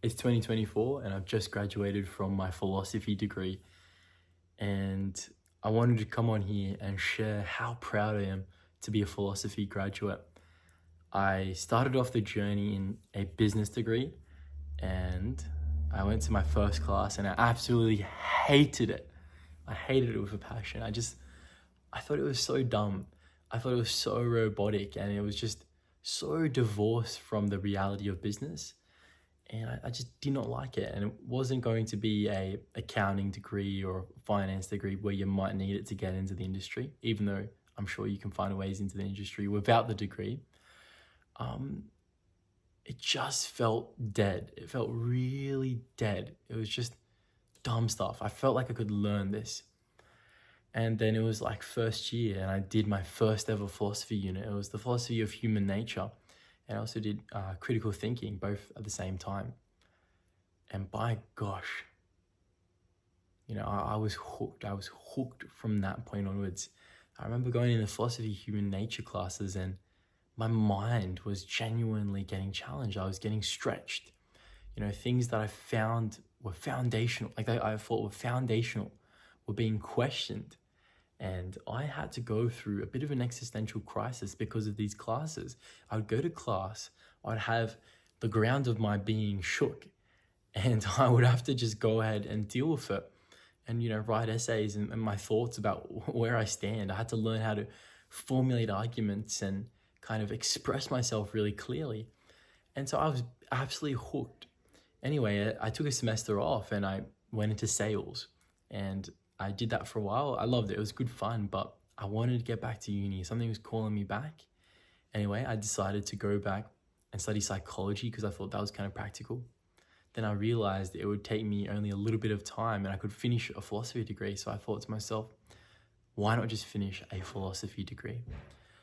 It's 2024 and I've just graduated from my philosophy degree. And I wanted to come on here and share how proud I am to be a philosophy graduate. I started off the journey in a business degree and I went to my first class and I absolutely hated it. I hated it with a passion. I thought it was so dumb. I thought it was so robotic and it was just so divorced from the reality of business, and I just did not like it. And it wasn't going to be a accounting degree or finance degree where you might need it to get into the industry, even though I'm sure you can find ways into the industry without the degree. Um, it just felt dead. It felt really dead. It was just dumb stuff. I felt like I could learn this. And then it was like first year, and I did my first ever philosophy unit. It was the philosophy of human nature, and I also did critical thinking, both at the same time. And by gosh, I was hooked. I was hooked from that point onwards. I remember going in the philosophy human nature classes, and my mind was genuinely getting challenged. I was getting stretched. Things that I found were foundational, like I thought were foundational, were being questioned. And I had to go through a bit of an existential crisis because of these classes. I would go to class, I'd have the ground of my being shook, and I would have to just go ahead and deal with it and, write essays and my thoughts about where I stand. I had to learn how to formulate arguments and kind of express myself really clearly. And so I was absolutely hooked. Anyway, I took a semester off and I went into sales, and I did that for a while. I loved it. It was good fun, but I wanted to get back to uni. Something was calling me back. Anyway, I decided to go back and study psychology because I thought that was kind of practical. Then I realized it would take me only a little bit of time and I could finish a philosophy degree. So I thought to myself, why not just finish a philosophy degree?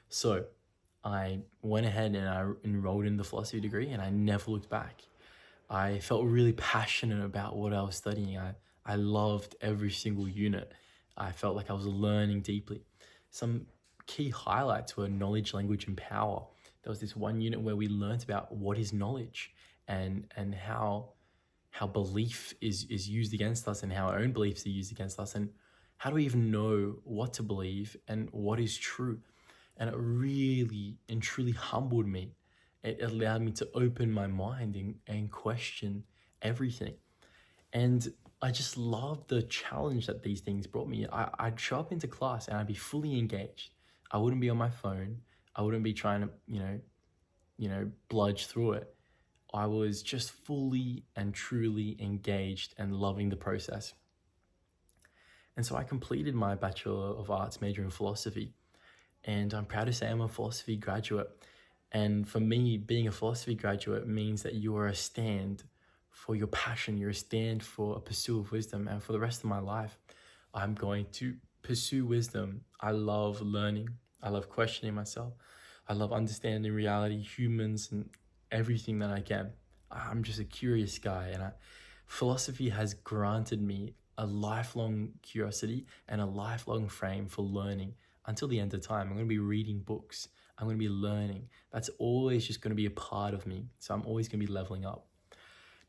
So I went ahead and I enrolled in the philosophy degree and I never looked back. I felt really passionate about what I was studying. I loved every single unit. I felt like I was learning deeply. Some key highlights were knowledge, language, and power. There was this one unit where we learned about what is knowledge and how belief is used against us and how our own beliefs are used against us, and how do we even know what to believe and what is true. And it really and truly humbled me. It allowed me to open my mind and question everything. And I just loved the challenge that these things brought me. I'd show up into class and I'd be fully engaged. I wouldn't be on my phone. I wouldn't be trying to, bludge through it. I was just fully and truly engaged and loving the process. And so I completed my Bachelor of Arts major in philosophy. And I'm proud to say I'm a philosophy graduate. And for me, being a philosophy graduate means that you are a stand for your passion. You're a stand for a pursuit of wisdom. And for the rest of my life, I'm going to pursue wisdom. I love learning. I love questioning myself. I love understanding reality, humans, and everything that I can. I'm just a curious guy, and philosophy has granted me a lifelong curiosity and a lifelong frame for learning until the end of time. I'm going to be reading books. I'm going to be learning. That's always just going to be a part of me. So I'm always going to be leveling up.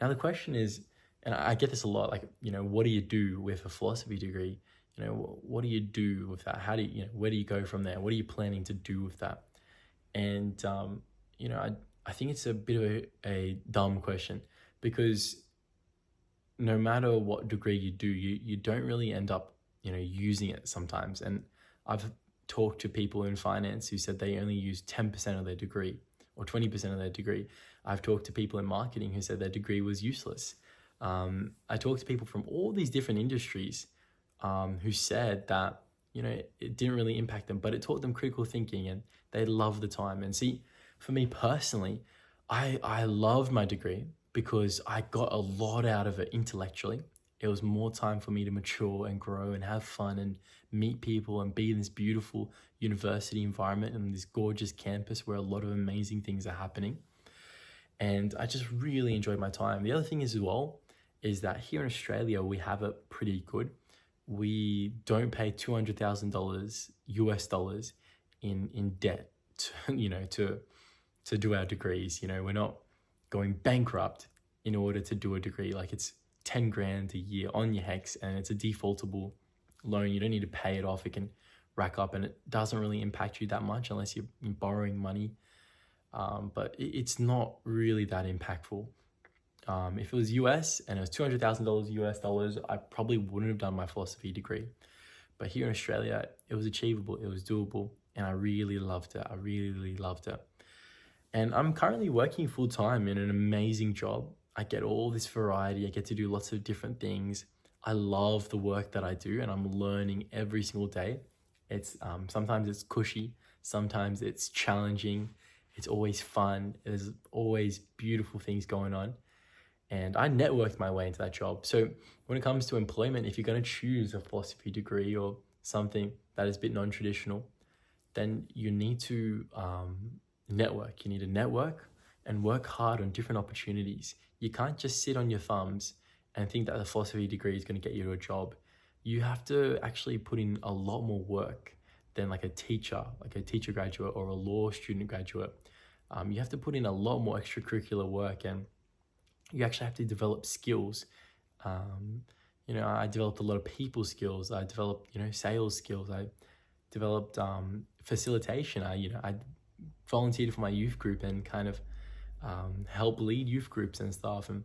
Now the question is, and I get this a lot, like, what do you do with a philosophy degree? What do you do with that? How do you, where do you go from there? What are you planning to do with that? And, I think it's a bit of a dumb question, because no matter what degree you do, you don't really end up, using it sometimes. And I've talked to people in finance who said they only use 10% of their degree or 20% of their degree. I've talked to people in marketing who said their degree was useless. I talked to people from all these different industries who said that, it didn't really impact them, but it taught them critical thinking and they loved the time. And see, for me personally, I loved my degree because I got a lot out of it intellectually. It was more time for me to mature and grow and have fun and meet people and be in this beautiful university environment and this gorgeous campus where a lot of amazing things are happening. And I just really enjoyed my time. The other thing is as well, is that here in Australia, we have it pretty good. We don't pay $200,000 US dollars in debt to, to do our degrees. We're not going bankrupt in order to do a degree. Like it's 10 grand a year on your HECS, and it's a defaultable loan. You don't need to pay it off. It can rack up, and it doesn't really impact you that much unless you're borrowing money. But it's not really that impactful. If it was US and it was $200,000 US dollars, I probably wouldn't have done my philosophy degree. But here in Australia, it was achievable, it was doable, and I really loved it. I really, really loved it. And I'm currently working full time in an amazing job. I get all this variety. I get to do lots of different things. I love the work that I do, and I'm learning every single day. It's sometimes it's cushy, sometimes it's challenging. It's always fun. There's always beautiful things going on. And I networked my way into that job. So when it comes to employment, if you're going to choose a philosophy degree or something that is a bit non-traditional, then you need to network. You need to network and work hard on different opportunities. You can't just sit on your thumbs and think that a philosophy degree is going to get you a job. You have to actually put in a lot more work than like a teacher graduate or a law student graduate. You have to put in a lot more extracurricular work, and you actually have to develop skills. I developed a lot of people skills. I developed, sales skills. I developed facilitation. I volunteered for my youth group and kind of help lead youth groups and stuff. And,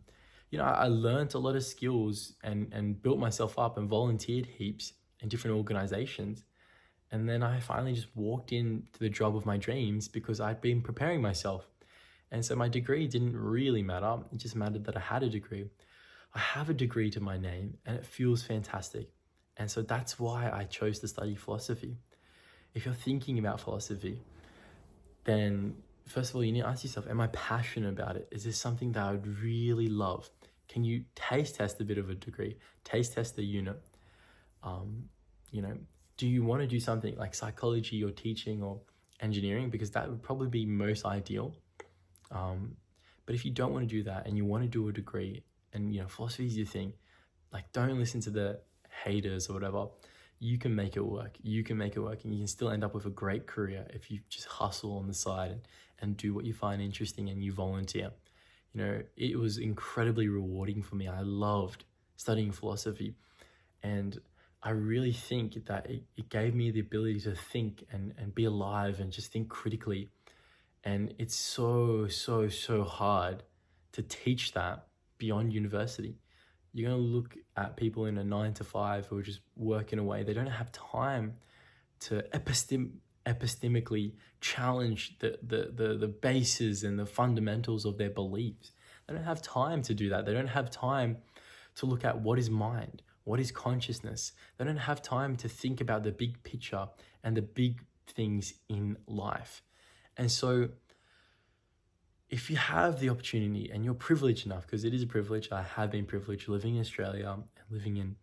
I learned a lot of skills and built myself up and volunteered heaps in different organizations. And then I finally just walked into the job of my dreams because I'd been preparing myself. And so my degree didn't really matter. It just mattered that I had a degree. I have a degree to my name, and it feels fantastic. And so that's why I chose to study philosophy. If you're thinking about philosophy, then first of all, you need to ask yourself, am I passionate about it? Is this something that I would really love? Can you taste test a bit of a degree? Taste test the unit? Do you want to do something like psychology or teaching or engineering? Because that would probably be most ideal. But if you don't want to do that and you want to do a degree and, philosophy is your thing, like don't listen to the haters or whatever. You can make it work. You can make it work, and you can still end up with a great career if you just hustle on the side and do what you find interesting and you volunteer. It was incredibly rewarding for me. I loved studying philosophy, and I really think that it gave me the ability to think and be alive and just think critically. And it's so, so, so hard to teach that beyond university. You're going to look at people in a 9-to-5 who are just working away. They don't have time to epistemically challenge the bases and the fundamentals of their beliefs. They don't have time to do that. They don't have time to look at what is mind, what is consciousness. They don't have time to think about the big picture and the big things in life. And so if you have the opportunity and you're privileged enough, because it is a privilege, I have been privileged living in Australia and living in,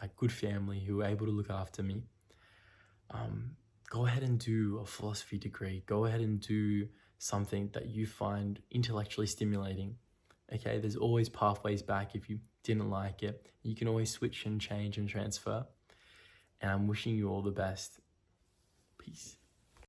a good family who are able to look after me, go ahead and do a philosophy degree. Go ahead and do something that you find intellectually stimulating. Okay, there's always pathways back if you didn't like it. You can always switch and change and transfer. And I'm wishing you all the best. Peace.